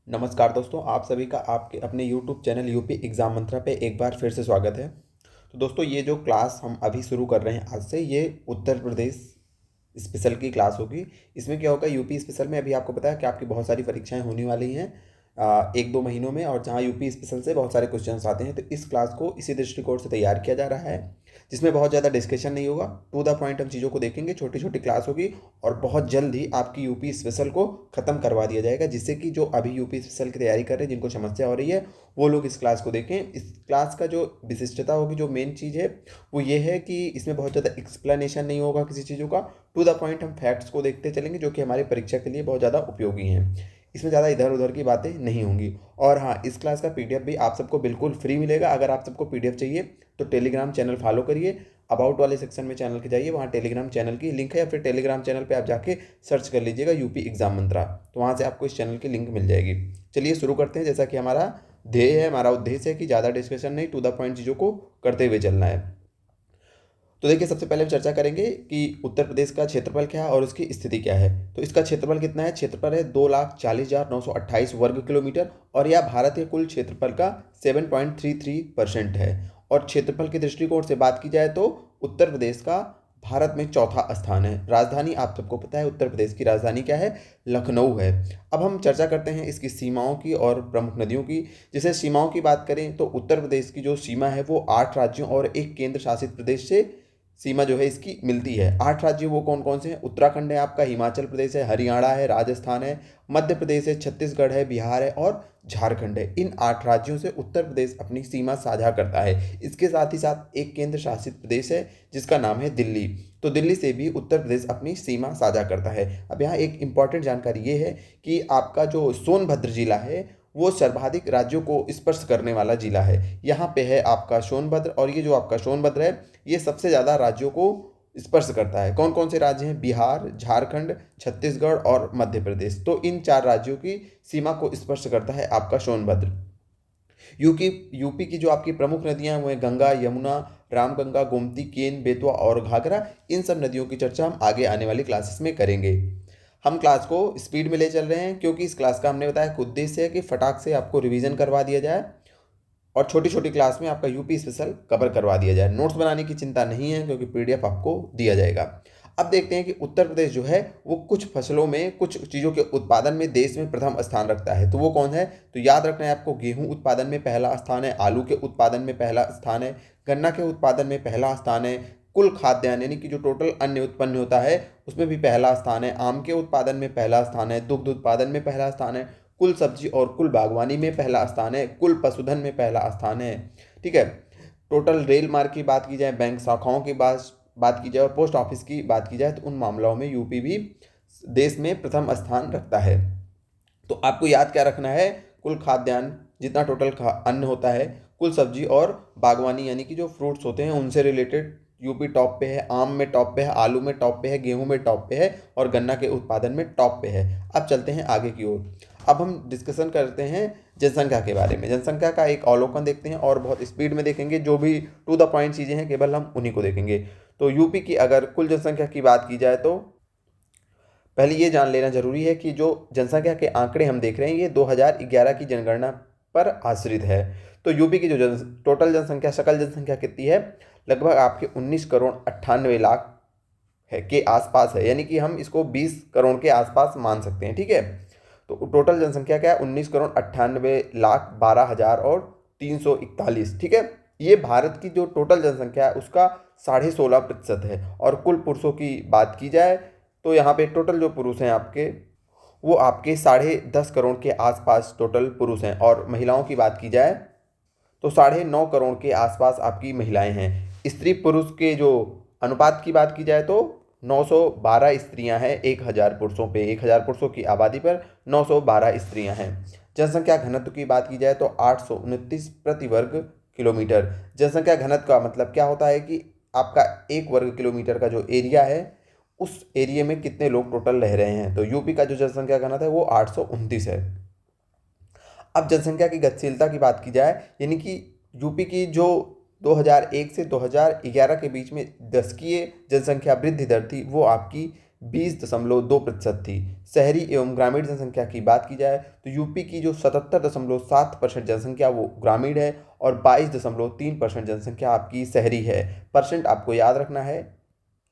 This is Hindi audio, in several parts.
नमस्कार दोस्तों, आप सभी का आपके अपने YouTube चैनल यूपी एग्ज़ाम मंत्रा पे एक बार फिर से स्वागत है। तो दोस्तों, ये जो क्लास हम अभी शुरू कर रहे हैं आज से, ये उत्तर प्रदेश स्पेशल की क्लास होगी। इसमें क्या होगा, यूपी स्पेशल में अभी आपको पता है कि आपकी बहुत सारी परीक्षाएं होने वाली हैं एक दो महीनों में, और जहाँ यूपी स्पेशल से बहुत सारे क्वेश्चंस आते हैं। तो इस क्लास को इसी दृष्टिकोण से तैयार किया जा रहा है, जिसमें बहुत ज़्यादा डिस्कशन नहीं होगा। टू द पॉइंट हम चीज़ों को देखेंगे, छोटी छोटी क्लास होगी और बहुत जल्द ही आपकी यूपी स्पेशल को ख़त्म करवा दिया जाएगा, जिससे कि जो अभी यूपी स्पेशल की तैयारी कर रहे हैं, जिनको समस्या हो रही है, वो लोग इस क्लास को देखें। इस क्लास का जो विशिष्टता होगी, जो मेन चीज़ है, वो ये है कि इसमें बहुत ज़्यादा एक्सप्लेनेशन नहीं होगा किसी चीज़ों का। टू द पॉइंट हम फैक्ट्स को देखते चलेंगे, जो कि हमारी परीक्षा के लिए बहुत ज़्यादा उपयोगी हैं। इसमें ज़्यादा इधर उधर की बातें नहीं होंगी। और हाँ, इस क्लास का पीडीएफ भी आप सबको बिल्कुल फ्री मिलेगा। अगर आप सबको पीडीएफ चाहिए तो टेलीग्राम चैनल फॉलो करिए। अबाउट वाले सेक्शन में चैनल के जाइए, वहाँ टेलीग्राम चैनल की लिंक है, या फिर टेलीग्राम चैनल पे आप जाके सर्च कर लीजिएगा यूपी एग्जाम मंत्रा, तो वहाँ से आपको इस चैनल की लिंक मिल जाएगी। चलिए शुरू करते हैं। जैसा कि हमारा ध्येय है, हमारा उद्देश्य है कि ज़्यादा डिस्कशन नहीं, टू द पॉइंट चीज़ों को करते हुए चलना है। तो देखिए, सबसे पहले हम चर्चा करेंगे कि उत्तर प्रदेश का क्षेत्रफल क्या है और उसकी स्थिति क्या है। तो इसका क्षेत्रफल कितना है? क्षेत्रफल है 2,40,928 वर्ग किलोमीटर, और यह भारत के कुल क्षेत्रफल का 7.33% है। और क्षेत्रफल के दृष्टिकोण से बात की जाए तो उत्तर प्रदेश का भारत में चौथा स्थान है। राजधानी आप सबको पता है, उत्तर प्रदेश की राजधानी क्या है? लखनऊ है। अब हम चर्चा करते हैं इसकी सीमाओं की और प्रमुख नदियों की। जैसे सीमाओं की बात करें तो उत्तर प्रदेश की जो सीमा है वो 8 राज्यों और एक केंद्र शासित प्रदेश से सीमा जो है इसकी मिलती है। 8 राज्य वो कौन कौन से हैं? उत्तराखंड है आपका, हिमाचल प्रदेश है, हरियाणा है, राजस्थान है, मध्य प्रदेश है, छत्तीसगढ़ है, बिहार है और झारखंड है। इन 8 राज्यों से उत्तर प्रदेश अपनी सीमा साझा करता है। इसके साथ ही साथ एक केंद्र शासित प्रदेश है जिसका नाम है दिल्ली। तो दिल्ली से भी उत्तर प्रदेश अपनी सीमा साझा करता है। अब यहाँ एक इम्पॉर्टेंट जानकारी ये है कि आपका जो सोनभद्र जिला है वो सर्वाधिक राज्यों को स्पर्श करने वाला जिला है। यहाँ पे है आपका सोनभद्र, और ये जो आपका सोनभद्र है ये सबसे ज़्यादा राज्यों को स्पर्श करता है। कौन कौन से राज्य हैं? बिहार, झारखंड, छत्तीसगढ़ और मध्य प्रदेश। तो इन 4 राज्यों की सीमा को स्पर्श करता है आपका सोनभद्र। यूपी यूपी की जो आपकी प्रमुख नदियां हैं वो हैं गंगा, यमुना, रामगंगा, गोमती, केन, बेतवा और घाघरा। इन सब नदियों की चर्चा हम आगे आने वाली क्लासेस में करेंगे। हम क्लास को स्पीड में ले चल रहे हैं, क्योंकि इस क्लास का हमने बताया कि उद्देश्य है कि फटाक से आपको रिवीजन करवा दिया जाए और छोटी छोटी क्लास में आपका यूपी स्पेशल कवर करवा दिया जाए। नोट्स बनाने की चिंता नहीं है, क्योंकि पीडीएफ आपको दिया जाएगा। अब देखते हैं कि उत्तर प्रदेश जो है वो कुछ फसलों में, कुछ चीज़ों के उत्पादन में देश में प्रथम स्थान रखता है। तो वो कौन है? तो याद रखना है आपको, गेहूं उत्पादन में पहला स्थान है, आलू के उत्पादन में पहला स्थान है, गन्ना के उत्पादन में पहला स्थान है, कुल खाद्यान्न यानी कि जो टोटल अन्न उत्पन्न होता है उसमें भी पहला स्थान है, आम के उत्पादन में पहला स्थान है, दुग्ध उत्पादन में पहला स्थान है, कुल सब्जी और कुल बागवानी में पहला स्थान है, कुल पशुधन में पहला स्थान है। ठीक है। टोटल रेल मार्ग की बात की जाए, बैंक शाखाओं की बात की जाए और पोस्ट ऑफिस की बात की जाए, तो उन मामलों में यूपी भी देश में प्रथम स्थान रखता है। तो आपको याद क्या रखना है? कुल खाद्यान्न, जितना टोटल अन्न होता है, कुल सब्जी और बागवानी यानी कि जो फ्रूट्स होते हैं उनसे रिलेटेड यूपी टॉप पे है, आम में टॉप पे है, आलू में टॉप पे है, गेहूं में टॉप पे है और गन्ना के उत्पादन में टॉप पे है। अब चलते हैं आगे की ओर। अब हम डिस्कशन करते हैं जनसंख्या के बारे में। जनसंख्या का एक अवलोकन देखते हैं और बहुत स्पीड में देखेंगे। जो भी टू द पॉइंट चीज़ें हैं केवल हम उन्हीं को देखेंगे। तो यूपी की अगर कुल जनसंख्या की बात की जाए तो पहले ये जान लेना जरूरी है कि जो जनसंख्या के आंकड़े हम देख रहे हैं ये 2011 की जनगणना पर आश्रित है। तो यूपी की जो टोटल जनसंख्या, सकल जनसंख्या कितनी है? लगभग आपके 19,98,00,000 है के आसपास है, यानी कि हम इसको 20 करोड़ के आसपास मान सकते हैं। ठीक है। तो टोटल जनसंख्या क्या है? 19,98,12,और 341। ठीक है। ये भारत की जो टोटल जनसंख्या है उसका 16.5% है। और कुल पुरुषों की बात की जाए तो यहाँ पे टोटल जो पुरुष हैं आपके, वो आपके 10.5 करोड़ के आसपास टोटल पुरुष हैं। और महिलाओं की बात की जाए तो 9.5 करोड़ के आसपास आपकी महिलाएं हैं। स्त्री पुरुष के जो अनुपात की बात की जाए तो 912 स्त्रियां हैं 1,000 पुरुषों पे। 1,000 पुरुषों की आबादी पर 912 स्त्रियां हैं। जनसंख्या घनत्व की बात की जाए तो 829 प्रति वर्ग किलोमीटर। जनसंख्या घनत्व का मतलब क्या होता है कि आपका 1 वर्ग किलोमीटर का जो एरिया है उस एरिया में कितने लोग टोटल रह रहे हैं। तो यूपी का जो जनसंख्या घनत्व है वो 829 है। अब जनसंख्या की गतिशीलता की बात की जाए, यानी कि यूपी की जो 2001 से 2011 के बीच में दशकीय जनसंख्या वृद्धि दर थी वो आपकी 20.2% थी। शहरी एवं ग्रामीण जनसंख्या की बात की जाए तो यूपी की जो 77.7% जनसंख्या वो ग्रामीण है और 22.3% जनसंख्या आपकी शहरी है। परसेंट आपको याद रखना है,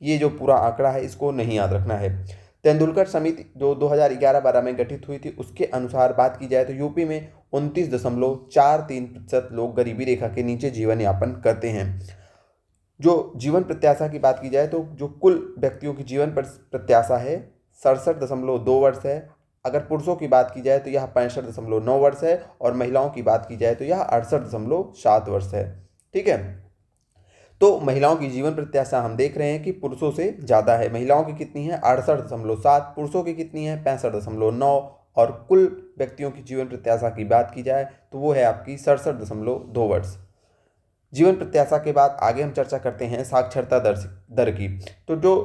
ये जो पूरा आंकड़ा है इसको नहीं याद रखना है। तेंदुलकर समिति जो 2011-12 में गठित हुई थी उसके अनुसार बात की जाए तो यूपी में 29.43% लोग गरीबी रेखा के नीचे जीवन यापन करते हैं। जो जीवन प्रत्याशा की बात की जाए तो जो कुल व्यक्तियों की जीवन प्रत्याशा है 67.2 वर्ष है। अगर पुरुषों की बात की जाए तो यह 65.9 वर्ष है और महिलाओं की बात की जाए तो यह 68.7 वर्ष है। ठीक है, तो महिलाओं की जीवन प्रत्याशा हम देख रहे हैं कि पुरुषों से ज़्यादा है। महिलाओं की कितनी है 68.7, पुरुषों की कितनी है 65.9 और कुल व्यक्तियों की जीवन प्रत्याशा की बात की जाए तो वो है आपकी 67.2 वर्ष। जीवन प्रत्याशा के बाद आगे हम चर्चा करते हैं साक्षरता दर की। तो जो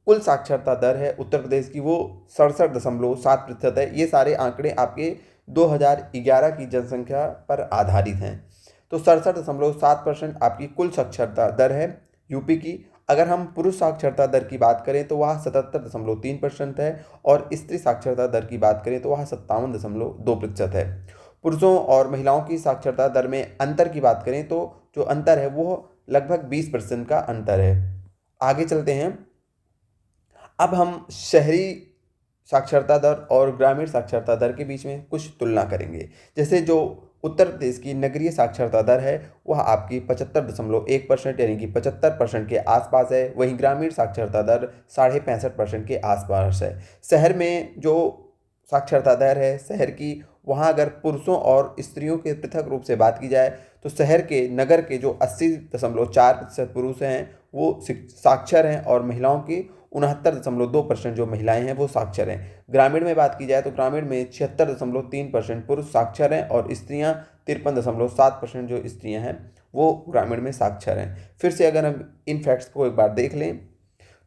कुल साक्षरता दर है उत्तर प्रदेश की वो 67.7% है। ये सारे आंकड़े आपके 2011 की जनसंख्या पर आधारित हैं। तो 67.7% आपकी कुल साक्षरता दर है यूपी की। अगर हम पुरुष साक्षरता दर की बात करें तो वह 77.3% है और स्त्री साक्षरता दर की बात करें तो वह 57.2% है। पुरुषों और महिलाओं की साक्षरता दर में अंतर की बात करें तो जो अंतर है वो लगभग 20% का अंतर है। आगे चलते हैं, अब हम शहरी साक्षरता दर और ग्रामीण साक्षरता दर के बीच में कुछ तुलना करेंगे। जैसे जो उत्तर प्रदेश की नगरीय साक्षरता दर है वह आपकी 75.1% यानी कि 75% के आसपास है। वहीं ग्रामीण साक्षरता दर 65.5% के आसपास है। शहर में जो साक्षरता दर है शहर की, वहाँ अगर पुरुषों और स्त्रियों के पृथक रूप से बात की जाए तो शहर के नगर के जो 80.4% पुरुष हैं वो साक्षर हैं और महिलाओं की 69.2% जो महिलाएं हैं वो साक्षर हैं। ग्रामीण में बात की जाए तो ग्रामीण में 76.3% पुरुष साक्षर हैं और स्त्रियां 53.7% जो स्त्रियां हैं वो ग्रामीण में साक्षर हैं। फिर से अगर हम इन फैक्ट्स को एक बार देख लें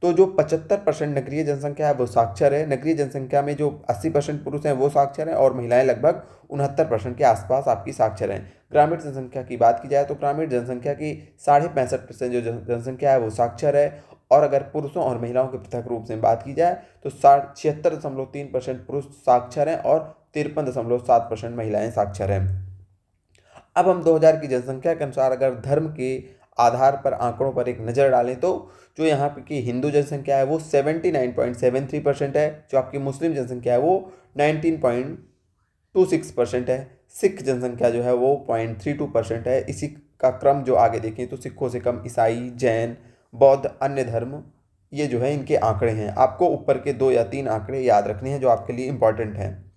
तो जो 75% नगरीय जनसंख्या है वो साक्षर है। नगरीय जनसंख्या में जो 80% पुरुष हैं वो साक्षर हैं और महिलाएं लगभग 69% के आसपास आपकी साक्षर हैं। ग्रामीण जनसंख्या की बात की जाए तो ग्रामीण जनसंख्या की 65.5% जो जनसंख्या है वो साक्षर है और अगर पुरुषों और महिलाओं के पृथक रूप से बात की जाए तो 76.3% पुरुष साक्षर हैं और 53.7% महिलाएं साक्षर हैं। अब हम 2000 की जनसंख्या के अनुसार अगर धर्म के आधार पर आंकड़ों पर एक नज़र डालें तो जो यहाँ पे की हिंदू जनसंख्या है वो 79.73% है। जो आपकी मुस्लिम जनसंख्या है वो 19.26% है। सिख जनसंख्या जो है वो 0.32% है। इसी का क्रम जो आगे देखें तो सिखों से कम ईसाई, जैन, बौद्ध, अन्य धर्म, ये जो है इनके आंकड़े हैं। आपको ऊपर के 2 या 3 आंकड़े याद रखने हैं जो आपके लिए इंपॉर्टेंट हैं।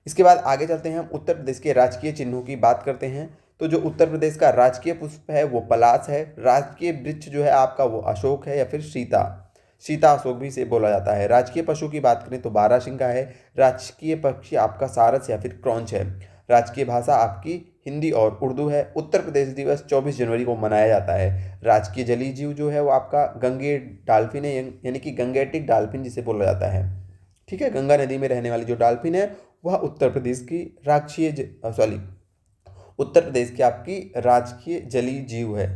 इसके बाद आगे चलते हैं, हम उत्तर प्रदेश के राजकीय चिन्हों की बात करते हैं। तो जो उत्तर प्रदेश का राजकीय पुष्प है वो पलाश है। राजकीय वृक्ष जो है आपका वो अशोक है या फिर सीता अशोक भी से बोला जाता है। राजकीय पशु की बात करें तो बारहसिंगा है। राजकीय पक्षी आपका सारस या फिर क्रॉन्च है। राजकीय भाषा आपकी हिंदी और उर्दू है। उत्तर प्रदेश दिवस 24 जनवरी को मनाया जाता है। राजकीय जलीय जीव जो है वो आपका गंगे डॉल्फिन है यानी कि गंगेटिक डॉल्फिन जिसे बोला जाता है। ठीक है, गंगा नदी में रहने वाली जो डॉल्फिन है वह उत्तर प्रदेश की उत्तर प्रदेश की आपकी राजकीय जलीय जीव है।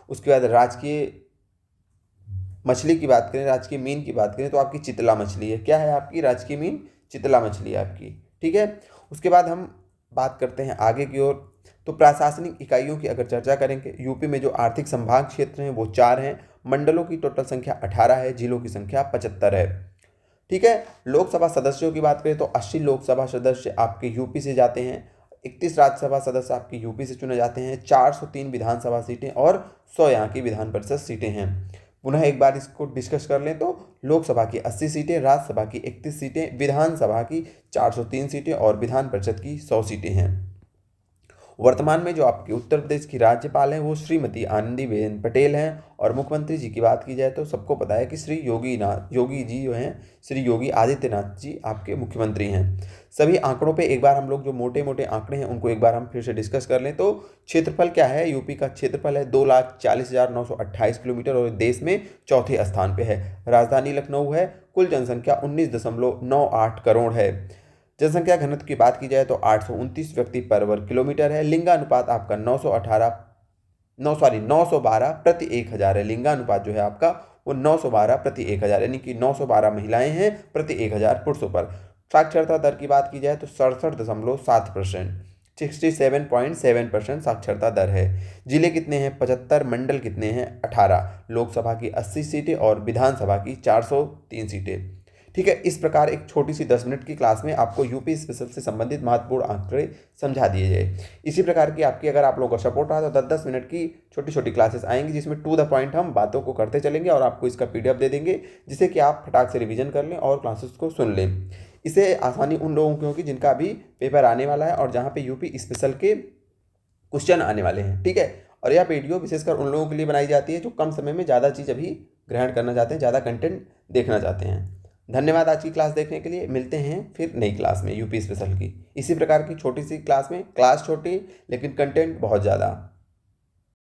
उसके बाद राजकीय मछली की बात करें, राजकीय मीन की बात करें तो आपकी चितला मछली है। क्या है आपकी राजकीय मीन? चितला मछली है आपकी। ठीक है, उसके बाद हम बात करते हैं आगे की ओर। तो प्रशासनिक इकाइयों की अगर चर्चा करेंगे, यूपी में जो आर्थिक संभाग क्षेत्र हैं वो 4 हैं। मंडलों की टोटल संख्या 18 है। जिलों की संख्या 75 है। ठीक है, लोकसभा सदस्यों की बात करें तो 80 लोकसभा सदस्य आपके यूपी से जाते हैं। 31 राज्यसभा सदस्य आपके यूपी से चुने जाते हैं। 403 विधानसभा सीटें और 100 यहाँ की विधान परिषद सीटें हैं। पुनः एक बार इसको डिस्कस कर लें तो लोकसभा की 80 सीटें, राज्यसभा की 31 सीटें, विधानसभा की 403 सीटें और विधान परिषद की 100 सीटें हैं। वर्तमान में जो आपके उत्तर प्रदेश की राज्यपाल हैं वो श्रीमती आनंदीबेन पटेल हैं और मुख्यमंत्री जी की बात की जाए तो सबको पता है कि श्री योगी जी जो हैं, श्री योगी आदित्यनाथ जी आपके मुख्यमंत्री हैं। सभी आंकड़ों पे एक बार हम लोग जो मोटे मोटे आंकड़े हैं उनको एक बार हम फिर से डिस्कस कर लें तो क्षेत्रफल क्या है? यूपी का क्षेत्रफल है 2,40,928 किलोमीटर और देश में चौथे स्थान पे है। राजधानी लखनऊ है। कुल जनसंख्या 19.98 करोड़ है। जनसंख्या घनत्व की बात की जाए तो 829 व्यक्ति पर वर्ग किलोमीटर है। लिंगानुपात आपका 912 प्रति 1000 है। लिंगानुपात जो है आपका वो 912 प्रति 1000, यानी कि 912 महिलाएं हैं प्रति 1000 पुरुषों पर। साक्षरता दर की बात की जाए तो 67.7%, 67.7% साक्षरता दर है। जिले कितने हैं? 75। मंडल कितने हैं? 18। लोकसभा की 80 सीटें और विधानसभा की 403 सीटें। ठीक है, इस प्रकार एक छोटी सी 10 मिनट की क्लास में आपको यूपी स्पेशल से संबंधित महत्वपूर्ण आंकड़े समझा दिए जाए। इसी प्रकार की आपकी अगर आप लोगों का सपोर्ट रहा तो 10-10 मिनट की छोटी छोटी क्लासेस आएंगी, जिसमें टू द पॉइंट हम बातों को करते चलेंगे और आपको इसका पीडीएफ दे देंगे, जिससे कि आप फटाक से रिवीजन कर लें और क्लासेस को सुन लें। इसे आसानी उन लोगों की होगी जिनका अभी पेपर आने वाला है और जहाँ पे यूपी स्पेशल के क्वेश्चन आने वाले हैं। ठीक है, और यह वीडियो विशेषकर उन लोगों के लिए बनाई जाती है जो कम समय में ज़्यादा चीज़ अभी ग्रहण करना चाहते हैं, ज़्यादा कंटेंट देखना चाहते हैं। धन्यवाद आज की क्लास देखने के लिए। मिलते हैं फिर नई क्लास में यूपी स्पेशल की, इसी प्रकार की छोटी सी क्लास में। क्लास छोटी लेकिन कंटेंट बहुत ज़्यादा।